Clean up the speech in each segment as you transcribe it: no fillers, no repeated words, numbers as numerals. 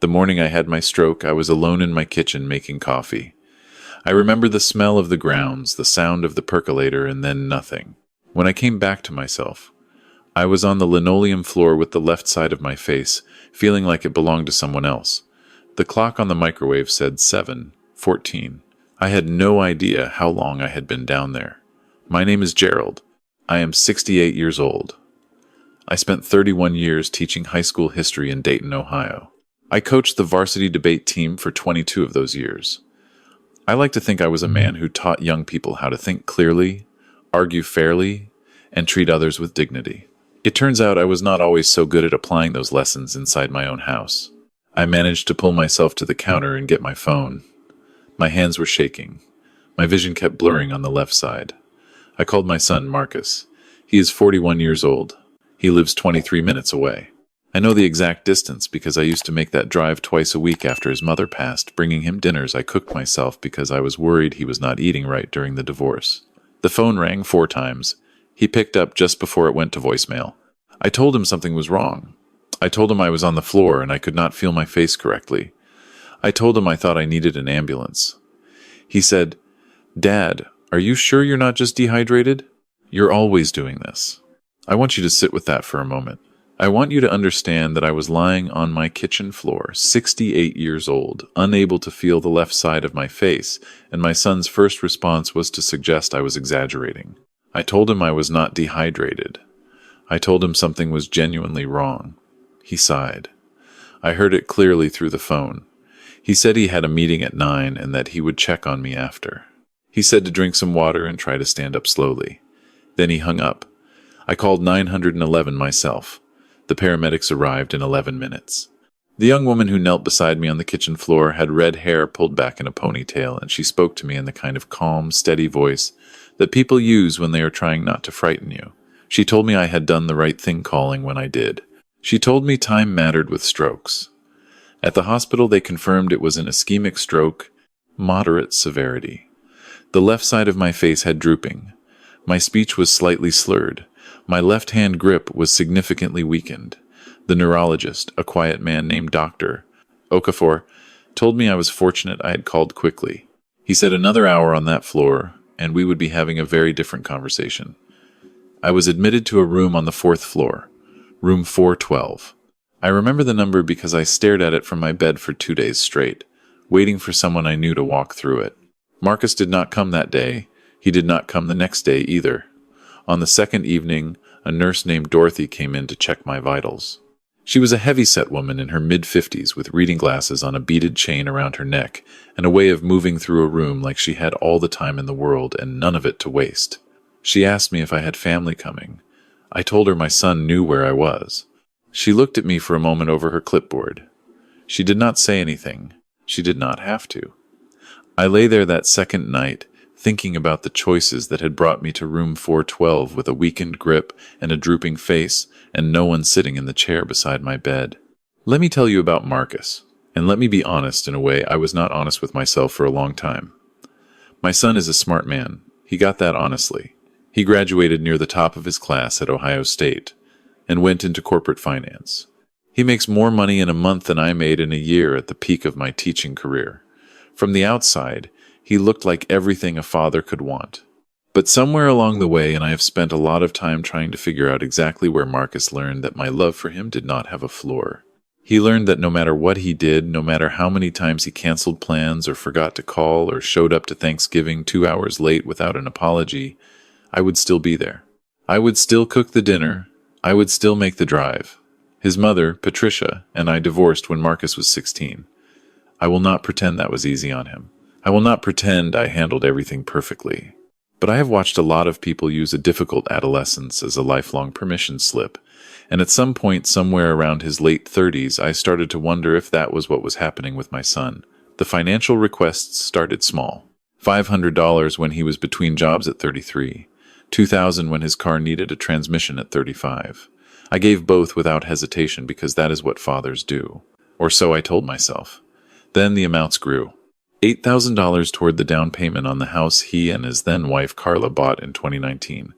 The morning I had my stroke, I was alone in my kitchen making coffee. I remember the smell of the grounds, the sound of the percolator, and then nothing. When I came back to myself, I was on the linoleum floor with the left side of my face, feeling like it belonged to someone else. The clock on the microwave said 7:14. I had no idea how long I had been down there. My name is Gerald. I am 68 years old. I spent 31 years teaching high school history in Dayton, Ohio. I coached the varsity debate team for 22 of those years. I like to think I was a man who taught young people how to think clearly, argue fairly, and treat others with dignity. It turns out I was not always so good at applying those lessons inside my own house. I managed to pull myself to the counter and get my phone. My hands were shaking. My vision kept blurring on the left side. I called my son Marcus. He is 41 years old. He lives 23 minutes away. I know the exact distance because I used to make that drive twice a week after his mother passed, bringing him dinners I cooked myself because I was worried he was not eating right during the divorce. The phone rang 4 times. He picked up just before it went to voicemail. I told him something was wrong. I told him I was on the floor and I could not feel my face correctly. I told him I thought I needed an ambulance. He said, "Dad, are you sure you're not just dehydrated? You're always doing this." I want you to sit with that for a moment. I want you to understand that I was lying on my kitchen floor, 68 years old, unable to feel the left side of my face, and my son's first response was to suggest I was exaggerating. I told him I was not dehydrated. I told him something was genuinely wrong. He sighed. I heard it clearly through the phone. He said he had a meeting at 9 and that he would check on me after. He said to drink some water and try to stand up slowly. Then he hung up. I called 911 myself. The paramedics arrived in 11 minutes. The young woman who knelt beside me on the kitchen floor had red hair pulled back in a ponytail, and she spoke to me in the kind of calm, steady voice that people use when they are trying not to frighten you. She told me I had done the right thing calling when I did. She told me time mattered with strokes. At the hospital, they confirmed it was an ischemic stroke, moderate severity. The left side of my face had drooping. My speech was slightly slurred. My left hand grip was significantly weakened. The neurologist, a quiet man named Dr. Okafor, told me I was fortunate I had called quickly. He said another hour on that floor, and we would be having a very different conversation. I was admitted to a room on the 4th floor, room 412. I remember the number because I stared at it from my bed for 2 days straight, waiting for someone I knew to walk through it. Marcus did not come that day. He did not come the next day either. On the second evening, a nurse named Dorothy came in to check my vitals. She was a heavy-set woman in her mid-50s with reading glasses on a beaded chain around her neck and a way of moving through a room like she had all the time in the world and none of it to waste. She asked me if I had family coming. I told her my son knew where I was. She looked at me for a moment over her clipboard. She did not say anything. She did not have to. I lay there that second night, thinking about the choices that had brought me to room 412 with a weakened grip and a drooping face and no one sitting in the chair beside my bed. Let me tell you about Marcus, and let me be honest in a way I was not honest with myself for a long time. My son is a smart man. He got that honestly. He graduated near the top of his class at Ohio State and went into corporate finance. He makes more money in a month than I made in a year at the peak of my teaching career. From the outside, he looked like everything a father could want. But somewhere along the way, and I have spent a lot of time trying to figure out exactly where Marcus learned that my love for him did not have a floor. He learned that no matter what he did, no matter how many times he canceled plans or forgot to call or showed up to Thanksgiving 2 hours late without an apology, I would still be there. I would still cook the dinner. I would still make the drive. His mother, Patricia, and I divorced when Marcus was 16. I will not pretend that was easy on him. I will not pretend I handled everything perfectly. But I have watched a lot of people use a difficult adolescence as a lifelong permission slip, and at some point somewhere around his late 30s, I started to wonder if that was what was happening with my son. The financial requests started small. $500 when he was between jobs at 33. $2,000 when his car needed a transmission at 35. I gave both without hesitation because that is what fathers do. Or so I told myself. Then the amounts grew. $8,000 toward the down payment on the house he and his then-wife Carla bought in 2019.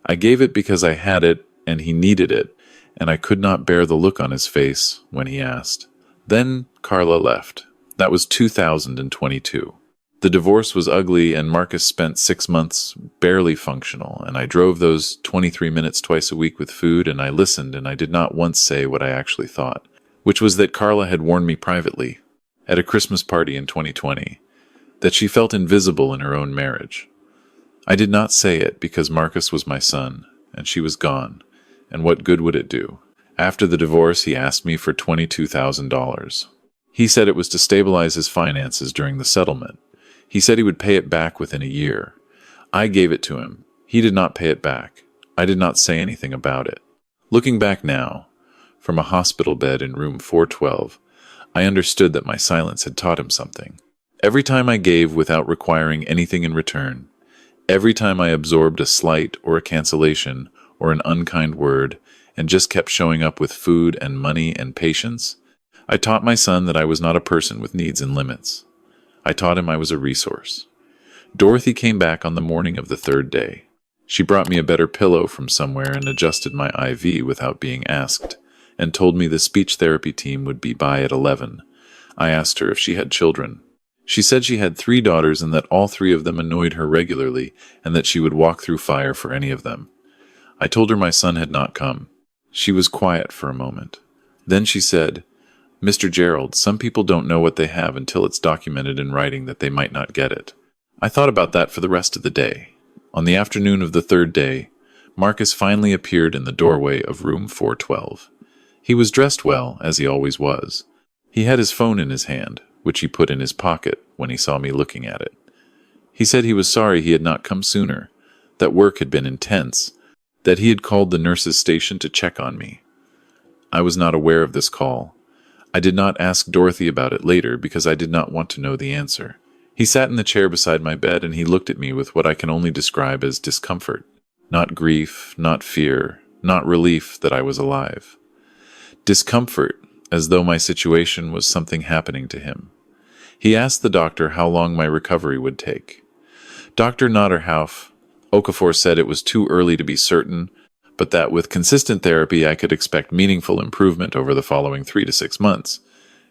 I gave it because I had it and he needed it, and I could not bear the look on his face when he asked. Then Carla left. That was 2022. The divorce was ugly, and Marcus spent 6 months barely functional, and I drove those 23 minutes twice a week with food, and I listened, and I did not once say what I actually thought, which was that Carla had warned me privately, at a Christmas party in 2020, that she felt invisible in her own marriage. I did not say it because Marcus was my son, and she was gone, and what good would it do? After the divorce, he asked me for $22,000. He said it was to stabilize his finances during the settlement. He said he would pay it back within a year. I gave it to him. He did not pay it back. I did not say anything about it. Looking back now, from a hospital bed in room 412, I understood that my silence had taught him something. Every time I gave without requiring anything in return, every time I absorbed a slight or a cancellation or an unkind word and just kept showing up with food and money and patience, I taught my son that I was not a person with needs and limits. I taught him I was a resource. Dorothy came back on the morning of the third day. She brought me a better pillow from somewhere and adjusted my IV without being asked, and told me the speech therapy team would be by at 11. I asked her if she had children. She said she had 3 daughters and that all 3 of them annoyed her regularly and that she would walk through fire for any of them. I told her my son had not come. She was quiet for a moment. Then she said, "Mr. Gerald, some people don't know what they have until it's documented in writing that they might not get it." I thought about that for the rest of the day. On the afternoon of the third day, Marcus finally appeared in the doorway of room 412. He was dressed well, as he always was. He had his phone in his hand, which he put in his pocket when he saw me looking at it. He said he was sorry he had not come sooner, that work had been intense, that he had called the nurse's station to check on me. I was not aware of this call. I did not ask Dorothy about it later because I did not want to know the answer. He sat in the chair beside my bed and he looked at me with what I can only describe as discomfort. Not grief, not fear, not relief that I was alive. Discomfort, as though my situation was something happening to him. He asked the doctor how long my recovery would take. Dr. Notterhauf, Okafor said it was too early to be certain, but that with consistent therapy I could expect meaningful improvement over the following 3 to 6 months.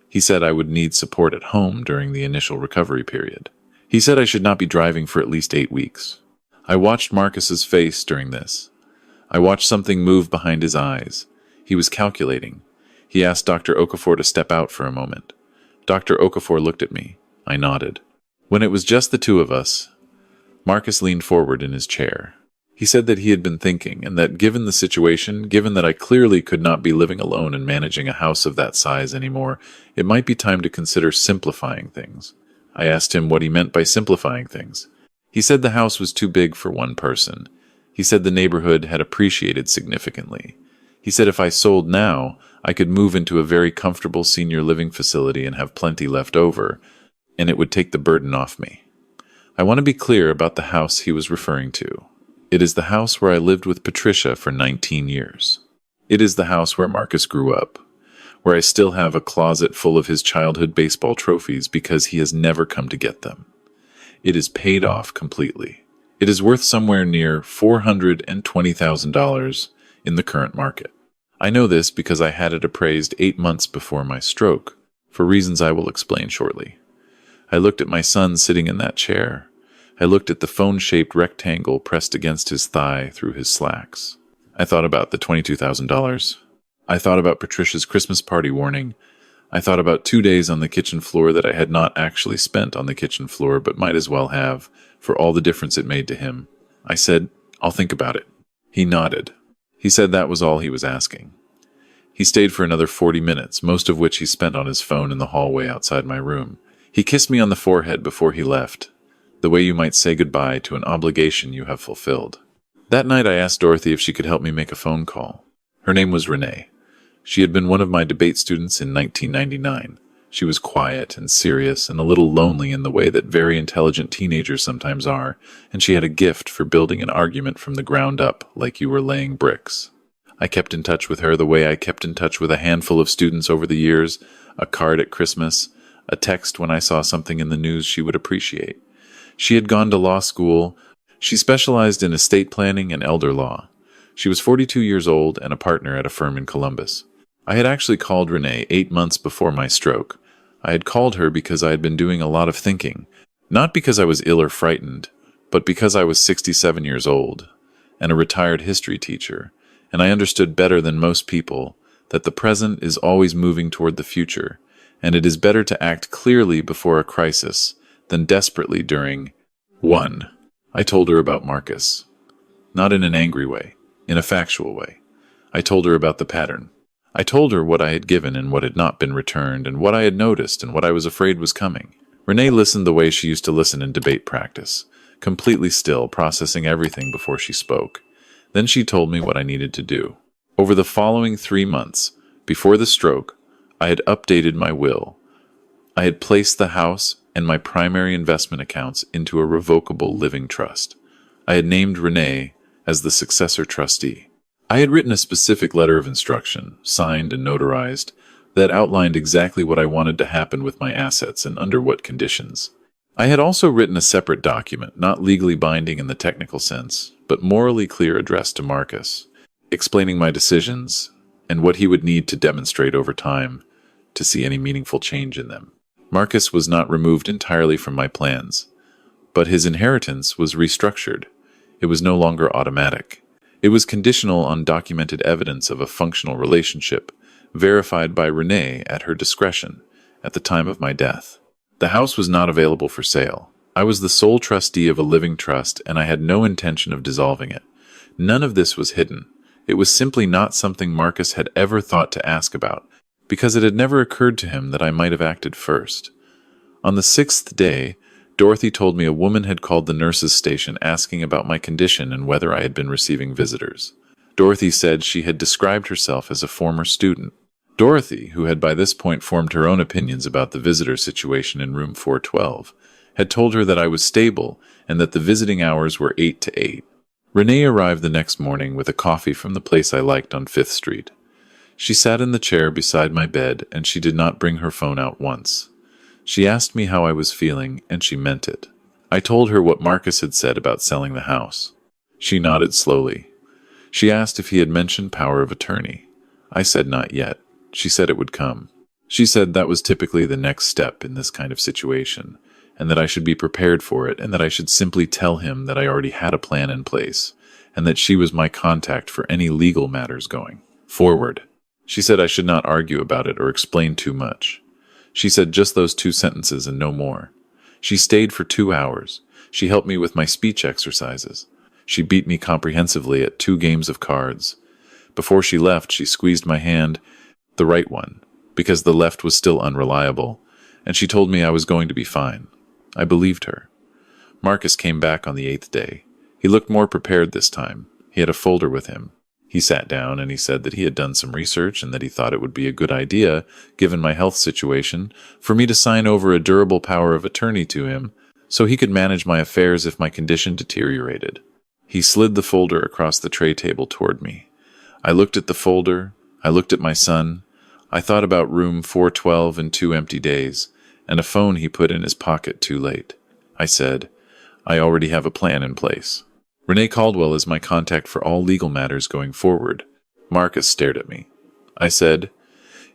He said I would need support at home during the initial recovery period. He said I should not be driving for at least 8 weeks. I watched Marcus's face during this. I watched something move behind his eyes. He was calculating. He asked Dr. Okafor to step out for a moment. Dr. Okafor looked at me. I nodded. When it was just the 2 of us, Marcus leaned forward in his chair. He said that he had been thinking, and that given the situation, given that I clearly could not be living alone and managing a house of that size anymore, it might be time to consider simplifying things. I asked him what he meant by simplifying things. He said the house was too big for one person. He said the neighborhood had appreciated significantly. He said if I sold now, I could move into a very comfortable senior living facility and have plenty left over, and it would take the burden off me. I want to be clear about the house he was referring to. It is the house where I lived with Patricia for 19 years. It is the house where Marcus grew up, where I still have a closet full of his childhood baseball trophies because he has never come to get them. It is paid off completely. It is worth somewhere near $420,000 in the current market. I know this because I had it appraised 8 months before my stroke, for reasons I will explain shortly. I looked at my son sitting in that chair. I looked at the phone-shaped rectangle pressed against his thigh through his slacks. I thought about the $22,000. I thought about Patricia's Christmas party warning. I thought about 2 days on the kitchen floor that I had not actually spent on the kitchen floor but might as well have, for all the difference it made to him. I said, "I'll think about it." He nodded. He said that was all he was asking. He stayed for another 40 minutes, most of which he spent on his phone in the hallway outside my room. He kissed me on the forehead before he left, the way you might say goodbye to an obligation you have fulfilled. That night I asked Dorothy if she could help me make a phone call. Her name was Renee. She had been one of my debate students in 1999. She was quiet and serious and a little lonely in the way that very intelligent teenagers sometimes are, and she had a gift for building an argument from the ground up like you were laying bricks. I kept in touch with her the way I kept in touch with a handful of students over the years, a card at Christmas, a text when I saw something in the news she would appreciate. She had gone to law school. She specialized in estate planning and elder law. She was 42 years old and a partner at a firm in Columbus. I had actually called Renee 8 months before my stroke. I had called her because I had been doing a lot of thinking, not because I was ill or frightened, but because I was 67 years old and a retired history teacher, and I understood better than most people that the present is always moving toward the future, and it is better to act clearly before a crisis than desperately during one. I told her about Marcus, not in an angry way, in a factual way. I told her about the pattern. I told her what I had given and what had not been returned, and what I had noticed and what I was afraid was coming. Renee listened the way she used to listen in debate practice, completely still, processing everything before she spoke. Then she told me what I needed to do. Over the following 3 months, before the stroke, I had updated my will. I had placed the house and my primary investment accounts into a revocable living trust. I had named Renee as the successor trustee. I had written a specific letter of instruction, signed and notarized, that outlined exactly what I wanted to happen with my assets and under what conditions. I had also written a separate document, not legally binding in the technical sense, but morally clear, addressed to Marcus, explaining my decisions and what he would need to demonstrate over time to see any meaningful change in them. Marcus was not removed entirely from my plans, but his inheritance was restructured. It was no longer automatic. It was conditional on documented evidence of a functional relationship, verified by Renee at her discretion at the time of my death. The house was not available for sale. I was the sole trustee of a living trust, and I had no intention of dissolving it. None of this was hidden. It was simply not something Marcus had ever thought to ask about, because it had never occurred to him that I might have acted first. On the 6th day, Dorothy told me a woman had called the nurse's station asking about my condition and whether I had been receiving visitors. Dorothy said she had described herself as a former student. Dorothy, who had by this point formed her own opinions about the visitor situation in room 412, had told her that I was stable and that the visiting hours were 8 to 8. Renee arrived the next morning with a coffee from the place I liked on 5th Street. She sat in the chair beside my bed, and she did not bring her phone out once. She asked me how I was feeling, and she meant it. I told her what Marcus had said about selling the house. She nodded slowly. She asked if he had mentioned power of attorney. I said not yet. She said it would come. She said that was typically the next step in this kind of situation, and that I should be prepared for it, and that I should simply tell him that I already had a plan in place, and that she was my contact for any legal matters going forward. She said I should not argue about it or explain too much. She said just those 2 sentences and no more. She stayed for 2 hours. She helped me with my speech exercises. She beat me comprehensively at 2 games of cards. Before she left, she squeezed my hand, the right one, because the left was still unreliable, and she told me I was going to be fine. I believed her. Marcus came back on the 8th day. He looked more prepared this time. He had a folder with him. He sat down and he said that he had done some research and that he thought it would be a good idea, given my health situation, for me to sign over a durable power of attorney to him so he could manage my affairs if my condition deteriorated. He slid the folder across the tray table toward me. I looked at the folder. I looked at my son. I thought about room 412 and 2 empty days, and a phone he put in his pocket too late. I said, I already have a plan in place. Renee Caldwell is my contact for all legal matters going forward. Marcus stared at me. I said,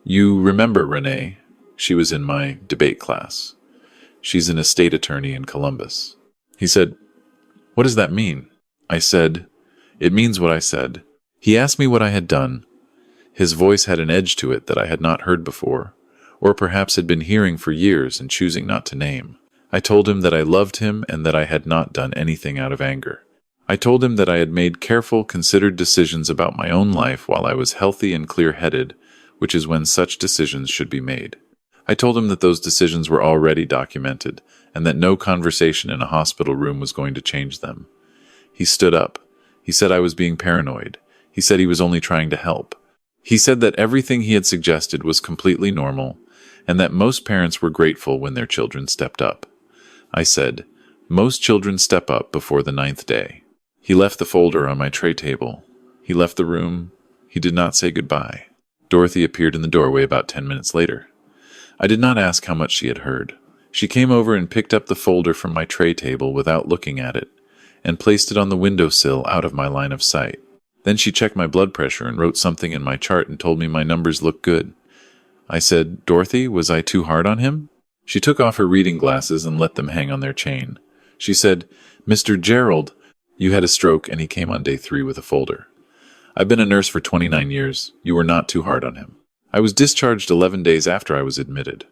You remember Renee? She was in my debate class. She's an estate attorney in Columbus. He said, What does that mean? I said, It means what I said. He asked me what I had done. His voice had an edge to it that I had not heard before, or perhaps had been hearing for years and choosing not to name. I told him that I loved him and that I had not done anything out of anger. I told him that I had made careful, considered decisions about my own life while I was healthy and clear-headed, which is when such decisions should be made. I told him that those decisions were already documented, and that no conversation in a hospital room was going to change them. He stood up. He said I was being paranoid. He said he was only trying to help. He said that everything he had suggested was completely normal, and that most parents were grateful when their children stepped up. I said, Most children step up before the 9th day. He left the folder on my tray table. He left the room. He did not say goodbye. Dorothy appeared in the doorway about 10 minutes later. I did not ask how much she had heard. She came over and picked up the folder from my tray table without looking at it, and placed it on the windowsill out of my line of sight. Then she checked my blood pressure and wrote something in my chart and told me my numbers looked good. I said, "Dorothy, was I too hard on him?" She took off her reading glasses and let them hang on their chain. She said, "Mr. Gerald, you had a stroke and he came on day 3 with a folder. I've been a nurse for 29 years. You were not too hard on him." I was discharged 11 days after I was admitted.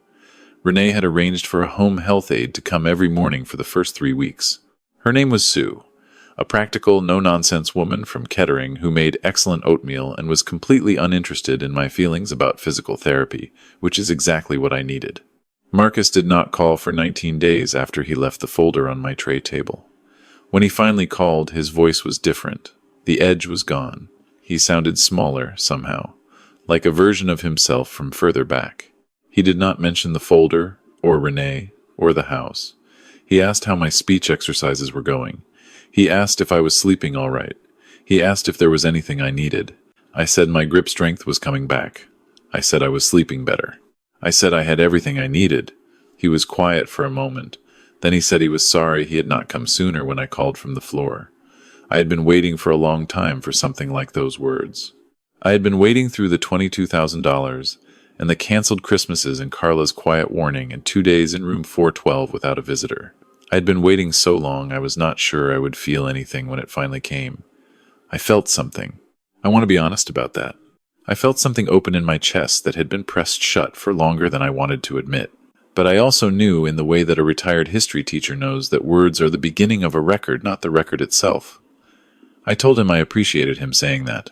Renee had arranged for a home health aide to come every morning for the first 3 weeks. Her name was Sue, a practical, no-nonsense woman from Kettering who made excellent oatmeal and was completely uninterested in my feelings about physical therapy, which is exactly what I needed. Marcus did not call for 19 days after he left the folder on my tray table. When he finally called, his voice was different. The edge was gone. He sounded smaller, somehow, like a version of himself from further back. He did not mention the folder, or Renee, or the house. He asked how my speech exercises were going. He asked if I was sleeping all right. He asked if there was anything I needed. I said my grip strength was coming back. I said I was sleeping better. I said I had everything I needed. He was quiet for a moment. Then he said he was sorry he had not come sooner when I called from the floor. I had been waiting for a long time for something like those words. I had been waiting through the $22,000 and the canceled Christmases and Carla's quiet warning and 2 days in room 412 without a visitor. I had been waiting so long I was not sure I would feel anything when it finally came. I felt something. I want to be honest about that. I felt something open in my chest that had been pressed shut for longer than I wanted to admit. But I also knew, in the way that a retired history teacher knows, that words are the beginning of a record, not the record itself. I told him I appreciated him saying that.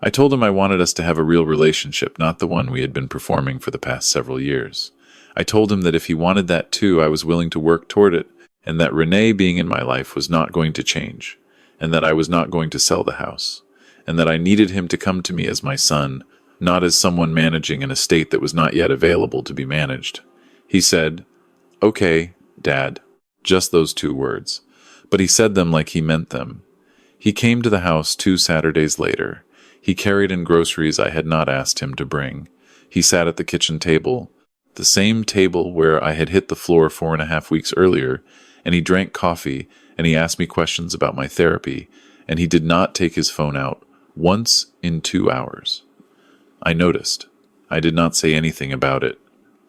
I told him I wanted us to have a real relationship, not the one we had been performing for the past several years. I told him that if he wanted that too, I was willing to work toward it, and that Renee being in my life was not going to change, and that I was not going to sell the house, and that I needed him to come to me as my son, not as someone managing an estate that was not yet available to be managed. He said, "Okay, Dad," just those 2 words, but he said them like he meant them. He came to the house 2 Saturdays later. He carried in groceries I had not asked him to bring. He sat at the kitchen table, the same table where I had hit the floor 4.5 weeks earlier, and he drank coffee, and he asked me questions about my therapy, and he did not take his phone out once in 2 hours. I noticed. I did not say anything about it.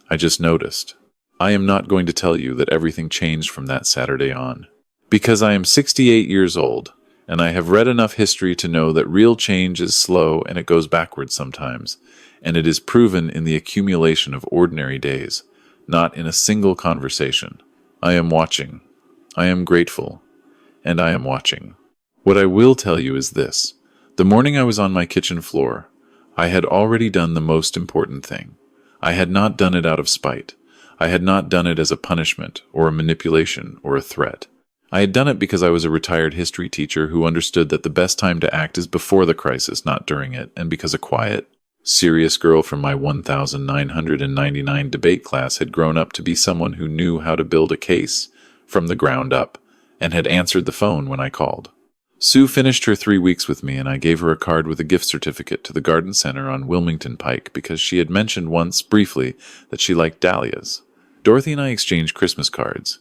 I just noticed. I am not going to tell you that everything changed from that Saturday on, because I am 68 years old, and I have read enough history to know that real change is slow and it goes backwards sometimes, and it is proven in the accumulation of ordinary days, not in a single conversation. I am watching. I am grateful, and I am watching. What I will tell you is this. The morning I was on my kitchen floor, I had already done the most important thing. I had not done it out of spite. I had not done it as a punishment, or a manipulation, or a threat. I had done it because I was a retired history teacher who understood that the best time to act is before the crisis, not during it, and because a quiet, serious girl from my 1999 debate class had grown up to be someone who knew how to build a case from the ground up, and had answered the phone when I called. Sue finished her 3 weeks with me, and I gave her a card with a gift certificate to the garden center on Wilmington Pike because she had mentioned once, briefly, that she liked dahlias. Dorothy and I exchanged Christmas cards.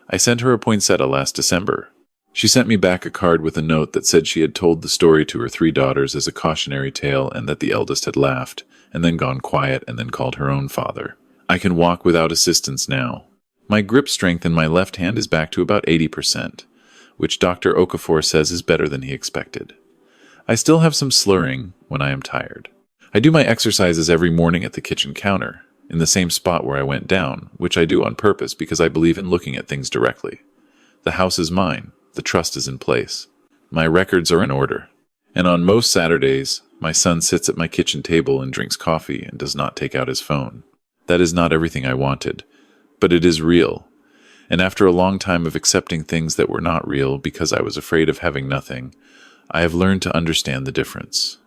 I sent her a poinsettia last December. She sent me back a card with a note that said she had told the story to her 3 daughters as a cautionary tale and that the eldest had laughed, and then gone quiet and then called her own father. I can walk without assistance now. My grip strength in my left hand is back to about 80%. Which Dr. Okafor says is better than he expected. I still have some slurring when I am tired. I do my exercises every morning at the kitchen counter, in the same spot where I went down, which I do on purpose because I believe in looking at things directly. The house is mine. The trust is in place. My records are in order. And on most Saturdays, my son sits at my kitchen table and drinks coffee and does not take out his phone. That is not everything I wanted, but it is real. And after a long time of accepting things that were not real because I was afraid of having nothing, I have learned to understand the difference.